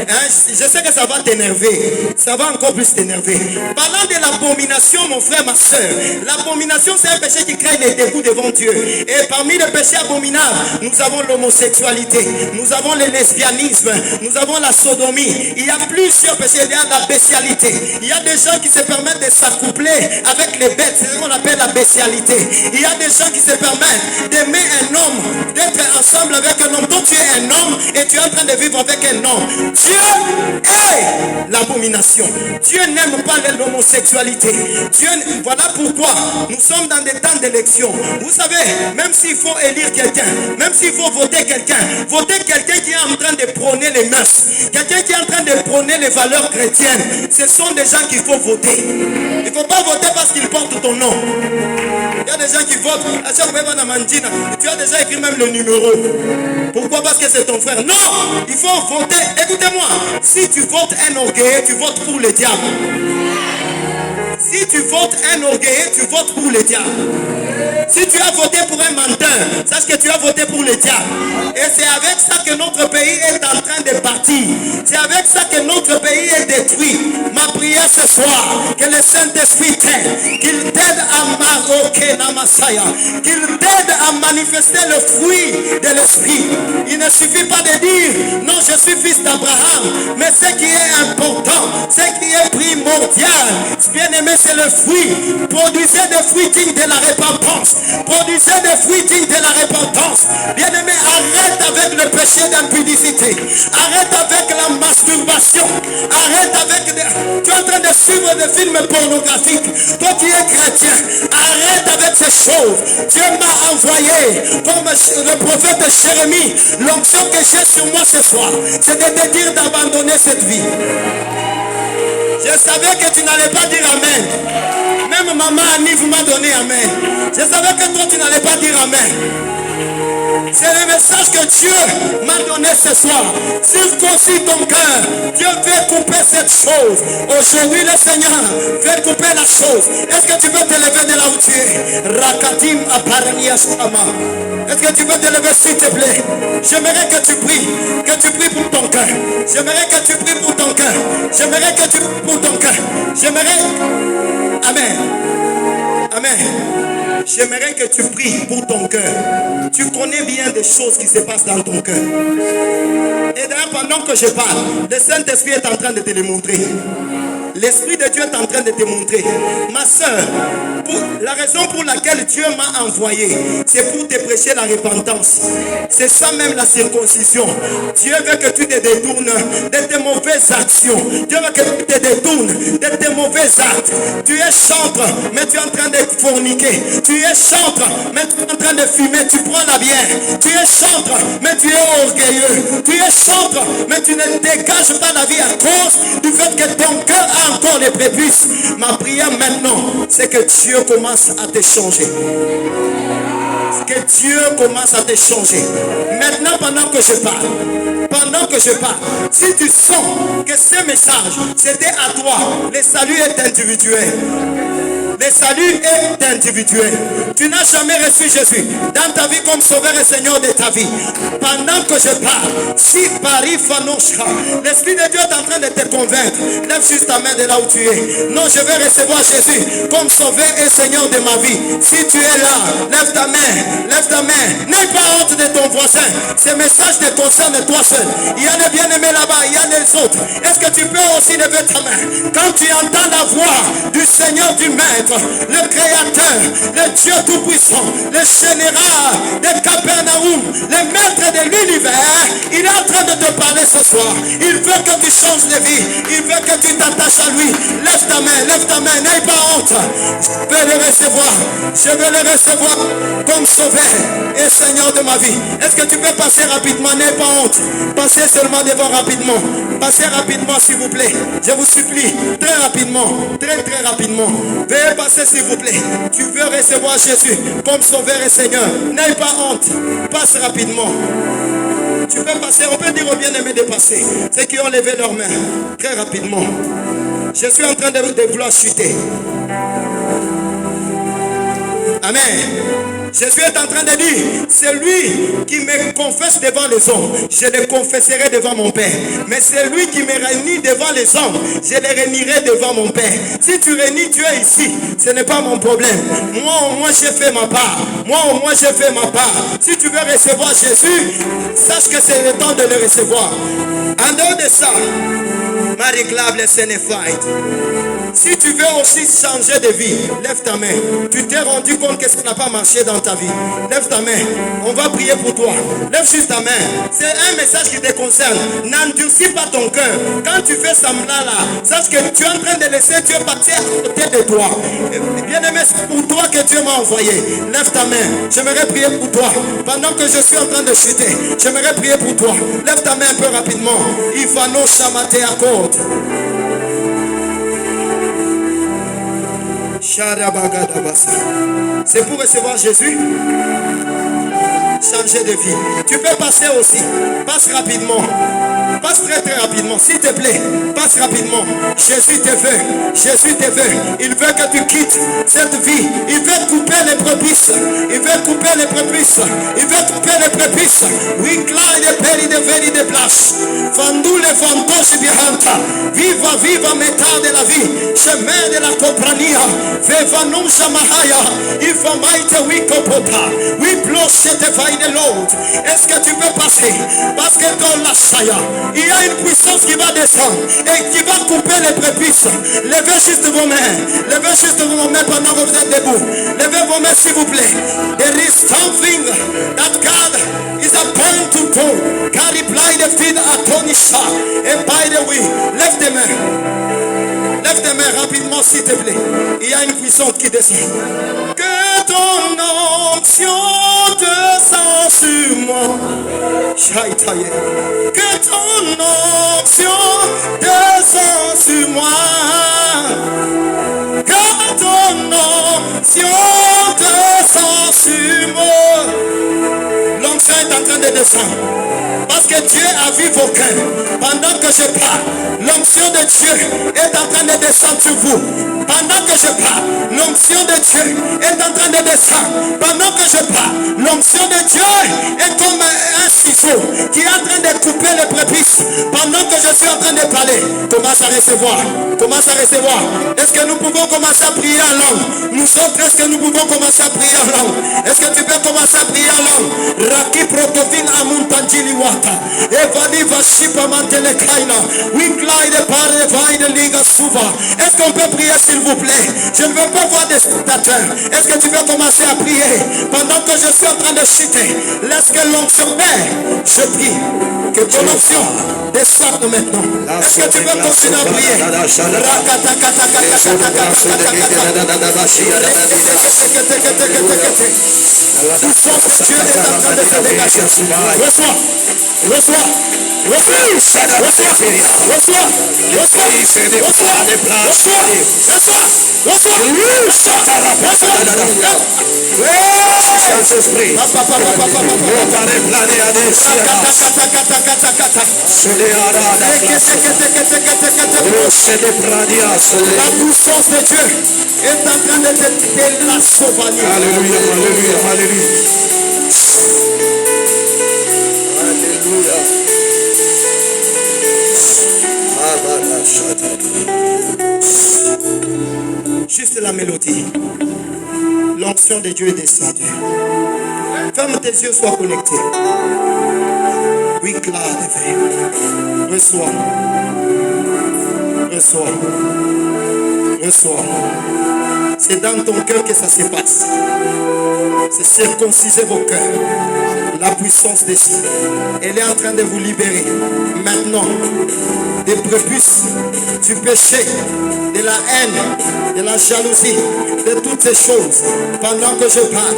Hein? Je sais que ça va t'énerver. Ça va encore plus t'énerver. Parlant de l'abomination, mon frère, ma soeur. L'abomination, c'est un péché qui crée des dégoûts devant Dieu. Et parmi les péchés abominables, nous avons l'homosexualité. Nous avons le lesbianisme. Nous avons la sodomie. Il y a plusieurs péchés. Il y a la bestialité. Il y a des gens qui se permettent de s'accoupler avec les bêtes. C'est ce qu'on appelle la bestialité. Il y a des gens qui se permettent d'aimer un homme, d'être ensemble avec un homme. Donc tu es un homme et tu es en train de vivre avec un homme. Dieu est l'abomination. Dieu n'aime pas l'homosexualité. Voilà pourquoi nous sommes dans des temps d'élection. Vous savez, même s'il faut élire quelqu'un, même s'il faut voter quelqu'un qui est en train de prôner les mœurs, quelqu'un qui est en train de prôner les valeurs chrétiennes, ce sont des gens qu'il faut voter. Il ne faut pas voter parce qu'ils portent ton nom. Il y a des gens qui votent. Tu as déjà écrit même le numéro. Pourquoi? Parce que c'est ton frère. Non, il faut voter. Écoutez-moi. Si tu votes un orgueilleux, tu votes pour le diable. Si tu votes un orgueilleux, tu votes pour le diable. Si tu as voté pour un menteur, sache que tu as voté pour le diable. Et c'est avec ça que notre pays est en train de partir. C'est avec ça que notre pays est détruit. Ma prière ce soir, que le Saint-Esprit t'aide, qu'il t'aide qu'il t'aide à manifester le fruit de l'Esprit. Il ne suffit pas de dire, non, je suis fils d'Abraham, mais ce qui est important, ce qui est primordial, bien aimé, c'est le fruit. Produisez des fruits dignes de la repentance. Produisez des fruits dignes de la repentance. Bien aimé, arrête avec le péché d'impudicité. Arrête avec la masturbation. Arrête avec... Tu es en train de suivre des films pornographiques. Toi qui es chrétien, arrête avec ces choses. Dieu m'a envoyé, comme le prophète Jérémie, l'onction que j'ai sur moi ce soir, c'est de te dire d'abandonner cette vie. Je savais que tu n'allais pas dire amen. Même maman Annie vous m'a donné amen. Je savais que toi tu n'allais pas dire amen. C'est le message que Dieu m'a donné ce soir. Circoncis ton cœur. Dieu veut couper cette chose. Aujourd'hui le Seigneur veut couper la chose. Est-ce que tu peux te lever de là où tu es? Rakatim aparaniasama. Est-ce que tu peux te lever s'il te plaît? J'aimerais que tu pries pour ton cœur. J'aimerais que tu pries pour ton cœur. J'aimerais que tu pries pour ton cœur. J'aimerais... Amen. Amen. J'aimerais que tu pries pour ton cœur. Tu connais bien des choses qui se passent dans ton cœur. Et d'ailleurs, pendant que je parle, le Saint-Esprit est en train de te le montrer. L'Esprit de Dieu est en train de te montrer. Ma soeur, la raison pour laquelle Dieu m'a envoyé, c'est pour te prêcher la repentance. C'est ça même la circoncision. Dieu veut que tu te détournes de tes mauvaises actions. Dieu veut que tu te détournes de tes mauvais actes. Tu es chantre, mais tu es en train de forniquer. Tu es chantre, mais tu es en train de fumer. Tu prends la bière. Tu es chantre, mais tu es orgueilleux. Tu es chantre, mais tu ne dégages pas la vie à cause du fait que ton cœur a encore les prépuces. Ma prière maintenant, c'est que Dieu commence à te changer. Que Dieu commence à te changer. Maintenant, pendant que je parle, si tu sens que ce message, c'était à toi, le salut est individuel. Le salut est individuel. Tu n'as jamais reçu Jésus dans ta vie comme sauveur et Seigneur de ta vie. Pendant que je parle, si Paris Fanoshka, l'Esprit de Dieu est en train de te convaincre, lève juste ta main de là où tu es. Non, je vais recevoir Jésus comme sauveur et Seigneur de ma vie. Si tu es là, lève ta main, lève ta main. N'aie pas honte de ton voisin. Ce message te concerne toi seul. Il y a des bien-aimés là-bas, il y a les autres. Est-ce que tu peux aussi lever ta main? Quand tu entends la voix du Seigneur, du Maître, le Créateur, le Dieu Tout-Puissant, le Général de Capernaum, le Maître de l'univers, il est en train de te parler ce soir. Il veut que tu changes de vie. Il veut que tu t'attaches à lui. Lève ta main, n'aie pas honte. Je vais le recevoir. Je vais le recevoir comme sauveur et Seigneur de ma vie. Est-ce que tu peux passer rapidement? N'aie pas honte. Passez seulement devant rapidement. Passez rapidement s'il vous plaît. Je vous supplie. Très rapidement. Très rapidement. Veuillez passer s'il vous plaît. Tu veux recevoir Jésus comme sauveur et Seigneur. N'aie pas honte. Passe rapidement. Tu peux passer. On peut dire aux bien-aimés de passer. Ceux qui ont levé leurs mains. Très rapidement. Je suis en train de vouloir chuter. Amen. Jésus est en train de dire, c'est lui qui me confesse devant les hommes, je le confesserai devant mon Père. Mais c'est lui qui me réunit devant les hommes, je le réunirai devant mon Père. Si tu réunis Dieu ici, ce n'est pas mon problème. Moi au moins j'ai fait ma part. Moi au moins j'ai fait ma part. Si tu veux recevoir Jésus, sache que c'est le temps de le recevoir. En dehors de ça, Marie Glable Sénéphite, si tu veux aussi changer de vie, lève ta main. Tu t'es rendu compte que ça n'a pas marché dans ta vie. Lève ta main. On va prier pour toi. Lève juste ta main. C'est un message qui te concerne. N'endurcis pas ton cœur. Quand tu fais semblant là, sache que tu es en train de laisser Dieu partir à côté de toi. Bien-aimé, c'est pour toi que Dieu m'a envoyé. Lève ta main. J'aimerais prier pour toi. Pendant que je suis en train de chuter, j'aimerais prier pour toi. Lève ta main un peu rapidement. Ivano Shamate Accord. C'est pour recevoir Jésus. Changer de vie. Tu peux passer aussi. Passe rapidement. Passe très rapidement. S'il te plaît, passe rapidement. Jésus te veut. Jésus te veut. Il veut que tu quittes cette vie. Il veut couper les prépuces. Il veut couper les prépuces. Il veut couper les prépuces. We climb the belly de veri de blanche. Vandou le fantoche bihanta. Viva, viva, métal de la vie. Chemin de la comprania. Veva non jamahaya. If a mighty we kopota. We blow cette vaille de l'autre. Est-ce que tu peux passer? Parce que dans la saya, il y a une puissance qui va descendre et qui va couper les prépuces. Levez juste vos mains. Levez juste vos mains pendant que vous êtes debout. Levez vos mains s'il vous plaît. There is something that God is about to do. God replied the feet at Tonisha. And by the way, lève tes mains. Lève tes mains rapidement s'il te plaît. Il y a une puissance qui descend. Que ton onction descend sur moi. Que ton onction descend sur moi. Que ton onction descend sur moi. L'onction est en train de descendre. Parce que Dieu a vu vos cœurs. Pendant que je parle, l'onction de Dieu est en train de descendre sur vous. Pendant que je parle, l'onction de Dieu est en train de descendre. Pendant que je parle, l'onction de Dieu est comme un ciseau qui est en train de couper les prépuces. Pendant que je suis en train de parler, commence à recevoir. Commence à recevoir. Est-ce que nous pouvons commencer à prier en langue? Nous autres, est-ce que nous pouvons commencer à prier en langue? Est-ce que tu peux commencer à prier en langue? Raki protovin amuntantili wata. Evani vashipa mantele kaina. We glide par the liga suva. Est-ce qu'on peut prier s'il vous plaît? Je ne veux pas voir des spectateurs. Est-ce que tu veux commencer à prier pendant que je suis en train de chuter? Laisse que l'onction père. Je prie que ton onction descende maintenant. Est-ce que tu veux continuer à prier? Dieu est en train de se dégager. Reçois. Reçois. La puissance de Dieu est en train de te la sauvager. Alléluia, alléluia, alléluia. Juste la mélodie. L'onction de Dieu est descendue. Ferme tes yeux, sois connecté. Oui, clave. Reçois. Reçois. Reçois. C'est dans ton cœur que ça se passe. C'est circonciser vos cœurs. La puissance des cieux. Elle est en train de vous libérer. Maintenant, des prépuces, du péché, de la haine, de la jalousie, de toutes ces choses. Pendant que je parle,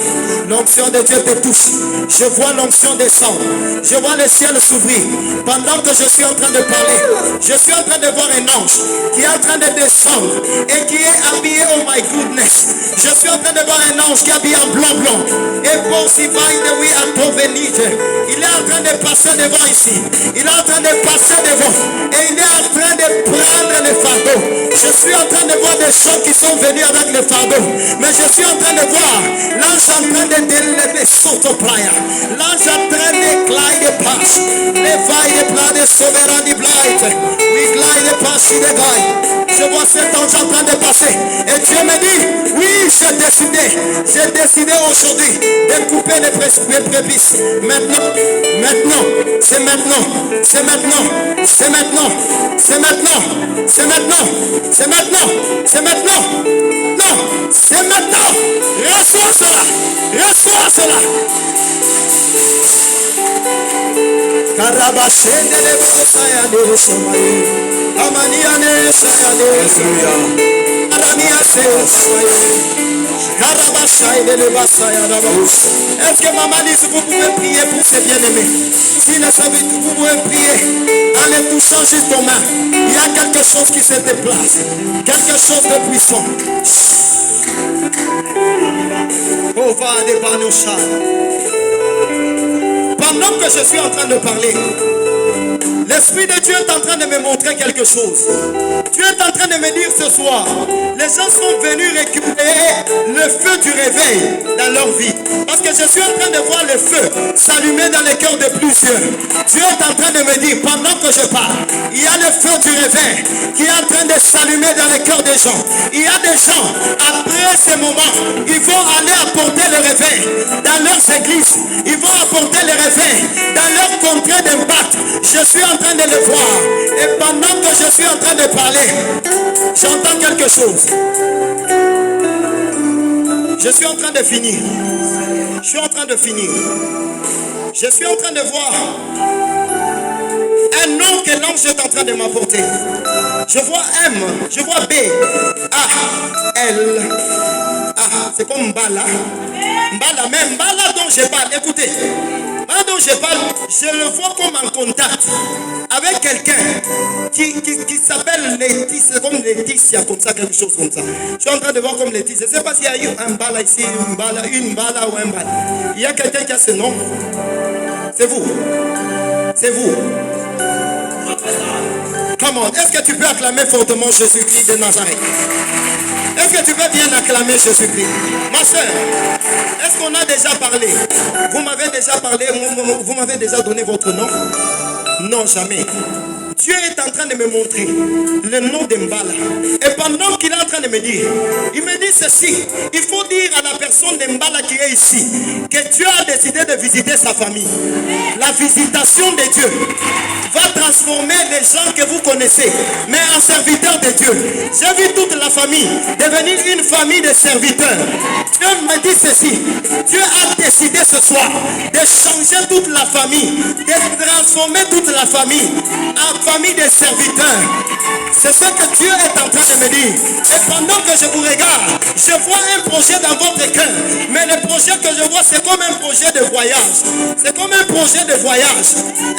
l'onction de Dieu te touche. Je vois l'onction descendre. Je vois le ciel s'ouvrir. Pendant que je suis en train de parler, je suis en train de voir un ange qui est en train de descendre et qui est habillé, oh my goodness. Je suis en train de voir un ange qui est habillé en blanc. Et pour s'y va, il est en train de passer devant ici. Il est en train de passer devant. Et il est en train de prendre le fardeau. Je suis en train de voir des gens qui sont venus avec le fardeau. Mais je suis en train de voir l'ange en train de délever Sotoplaya. L'ange en train de glide pass. Les vailles de plat de souverain du blight. We glide pass sur les vailles. Je vois cet ange en train de passer. Et Dieu me dit, oui, j'ai décidé aujourd'hui de couper les prépices. Maintenant, c'est maintenant, c'est maintenant, c'est maintenant, c'est maintenant, c'est maintenant, c'est maintenant, c'est maintenant. Non, c'est maintenant. Reçois cela. Reçois cela. Karabashende le bosaya de somaye. Amaniane sayade. Arania se somaye. Karabashai de le basaya d'abord. Est-ce que maman dit vous pouvez prier pour ses bien-aimés? Si le savez, vous pouvez prier. Allez touchant juste ton main. Il y a quelque chose qui se déplace. Quelque chose de puissant. Oh, va des banouchas. Pendant que je suis en train de parler, l'Esprit de Dieu est en train de me montrer quelque chose. Dieu est en train de me dire ce soir, les gens sont venus récupérer le feu du réveil dans leur vie. Parce que je suis en train de voir le feu s'allumer dans les cœurs de plusieurs. Dieu est en train de me dire, pendant que je parle, il y a le feu du réveil qui est en train de s'allumer dans les cœurs des gens. Il y a des gens, après ce moment, ils vont aller apporter le réveil dans leurs églises. Ils vont apporter le réveil dans leur contrée d'impact. Je suis en train de le voir. Et pendant que je suis en train de parler, j'entends quelque chose. Je suis en train de finir. Je suis en train de finir. Je suis en train de voir un nom que l'ange est en train de m'apporter. Je vois M, je vois B, A, L. Ah, c'est comme Mbala. Mbala, même Mbala dont je parle. Écoutez, Mbala dont je parle, je le vois comme en contact avec quelqu'un qui s'appelle Laetitia. C'est comme Laetitia, comme ça, quelque chose comme ça. Je suis en train de voir comme Laetitia. Je ne sais pas s'il y a eu un Mbala ici, une Mbala ou un Mbala. Il y a quelqu'un qui a ce nom. C'est vous. C'est vous. Comment? Est-ce que tu peux acclamer fortement Jésus-Christ de Nazareth? Est-ce que tu peux bien acclamer Jésus-Christ? Ma soeur, est-ce qu'on a déjà parlé? Vous m'avez déjà parlé, vous m'avez déjà donné votre nom? Non, jamais. Dieu est en train de me montrer le nom de Mbala. Et pendant qu'il est en train de me dire, il me dit ceci. Il faut dire à la personne de Mbala qui est ici que Dieu a décidé de visiter sa famille. La visitation de Dieu va transformer les gens que vous connaissez, mais en serviteurs de Dieu. J'ai vu toute la famille devenir une famille de serviteurs. Dieu me dit ceci. Dieu a décidé ce soir de changer toute la famille, de transformer toute la famille en famille de serviteurs. C'est ce que Dieu est en train de me dire. Et pendant que je vous regarde, je vois un projet dans votre cœur. Mais le projet que je vois, c'est comme un projet de voyage. C'est comme un projet de voyage.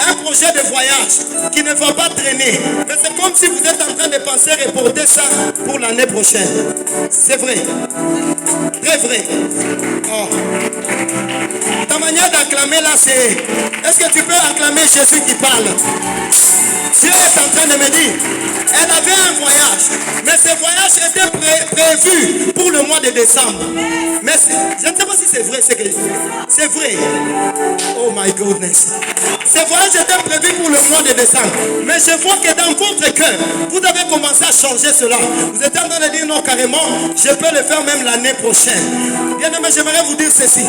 Un projet de voyage qui ne va pas traîner. Mais c'est comme si vous êtes en train de penser reporter ça pour l'année prochaine. C'est vrai. Très vrai. Oh. Ta manière d'acclamer là, c'est... Est-ce que tu peux acclamer Jésus qui parle? Dieu est en train de me dire, elle avait un voyage, mais ce voyage était prévu pour le mois de décembre. Mais je ne sais pas si c'est vrai ce que je dis. C'est vrai. Oh my goodness. Ce voyage était prévu pour le mois de décembre. Mais je vois que dans votre cœur, vous avez commencé à changer cela. Vous êtes en train de dire non, carrément, je peux le faire même l'année prochaine. Bien aimé, j'aimerais vous dire ceci.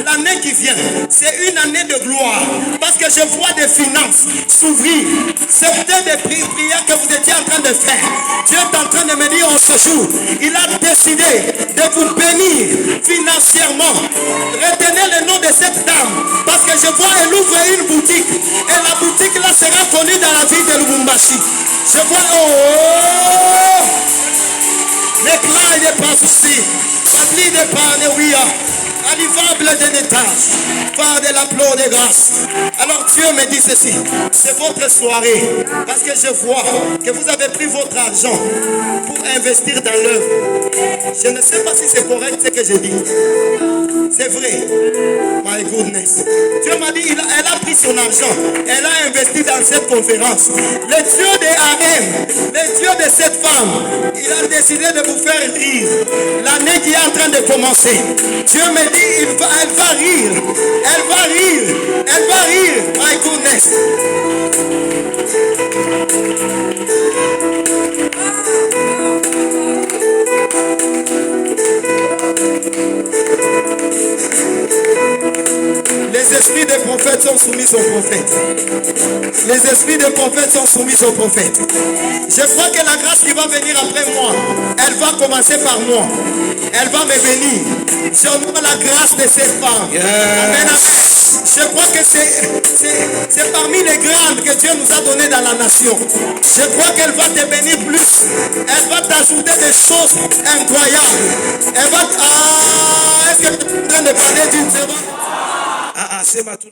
L'année qui vient, c'est une année de gloire. Parce que je vois des finances s'ouvrir. C'était des prières que vous étiez en train de faire. Dieu est en train de me dire en ce jour, il a décidé de vous bénir financièrement. Retenez le nom de cette dame. Parce que je vois elle ouvre une boutique. Et la boutique là sera connue dans la ville de Lubumbashi. Je vois, oh, l'éclat n'est pas ici. Patrie de Panéouia. Alivable de l'étage, par de l'aplomb de grâce. Alors Dieu me dit ceci, c'est votre soirée, parce que je vois que vous avez pris votre argent pour investir dans l'œuvre. Je ne sais pas si c'est correct ce que je dis. C'est vrai. My goodness. Dieu m'a dit, elle a pris son argent, elle a investi dans cette conférence. Le Dieu de Harem, le Dieu de cette femme, septembre, il a décidé de vous faire rire. L'année qui est en train de commencer. Dieu me dit, elle va rire. Elle va rire. Elle va rire. My goodness. Les esprits des prophètes sont soumis aux prophètes. Les esprits des prophètes sont soumis aux prophètes. Je crois que la grâce qui va venir après moi, elle va commencer par moi. Elle va me bénir. Seulement la grâce de cette femme. Amen. Je crois que c'est parmi les grandes que Dieu nous a données dans la nation. Je crois qu'elle va te bénir plus. Elle va t'ajouter des choses incroyables. Elle va... est-ce que tu es en train de parler d'une seconde? Sema tu